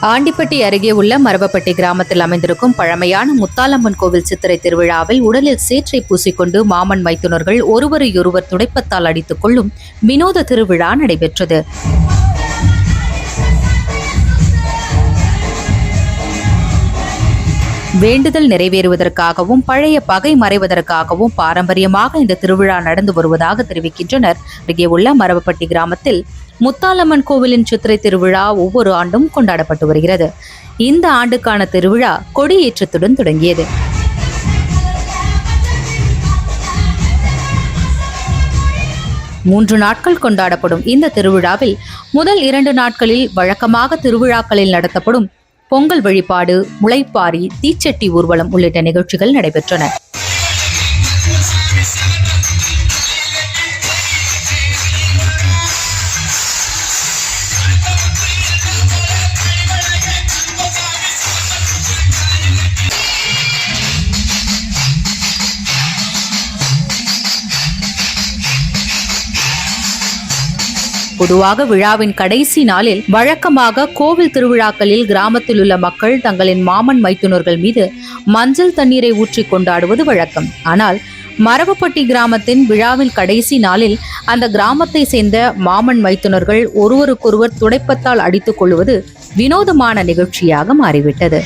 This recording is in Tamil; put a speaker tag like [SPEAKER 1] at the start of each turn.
[SPEAKER 1] ஆண்டிப்பட்டி அருகே உள்ள மரபப்பட்டி கிராமத்தில் அமைந்திருக்கும் பழமையான முத்தாலம்மன் கோவில் சித்திரை திருவிழாவில் உடலில் சேற்றை பூசிக்கொண்டு மாமன் மைத்துனர்கள் ஒருவரையொருவர் துடைப்பத்தால் அடித்துக் கொள்ளும் வினோத திருவிழா நடைபெற்றது. வேண்டுதல் நிறைவேறுவதற்காகவும் பழைய பகை மறைவதற்காகவும் பாரம்பரியமாக இந்த திருவிழா நடந்து வருவதாக தெரிவிக்கின்றனர். அருகே உள்ள மரபப்பட்டி கிராமத்தில் முத்தாலம்மன் கோவிலின் சித்திரை திருவிழா ஒவ்வொரு ஆண்டும் கொண்டாடப்பட்டு வருகிறது. இந்த ஆண்டுக்கான திருவிழா கொடியேற்றத்துடன் தொடங்கியது. மூன்று நாட்கள் கொண்டாடப்படும் இந்த திருவிழாவில் முதல் 2 நாட்களில் வழக்கமாக திருவிழாக்களில் நடத்தப்படும் பொங்கல் வழிபாடு, முளைப்பாரி, தீச்சட்டி ஊர்வலம் உள்ளிட்ட நிகழ்ச்சிகள் நடைபெற்றன. பொதுவாக விழாவின் கடைசி நாளில் வழக்கமாக கோவில் திருவிழாக்களில் கிராமத்தில் உள்ள மக்கள் தங்களின் மாமன் மைத்துனர்கள் மீது மஞ்சள் தண்ணீரை ஊற்றி கொண்டாடுவது வழக்கம். ஆனால் மரபப்பட்டி கிராமத்தின் விழாவின் கடைசி நாளில் அந்த கிராமத்தை சேர்ந்த மாமன் மைத்துனர்கள் ஒருவருக்கொருவர் துடைப்பத்தால் அடித்துக் கொள்வது வினோதமான நிகழ்ச்சியாக மாறிவிட்டது.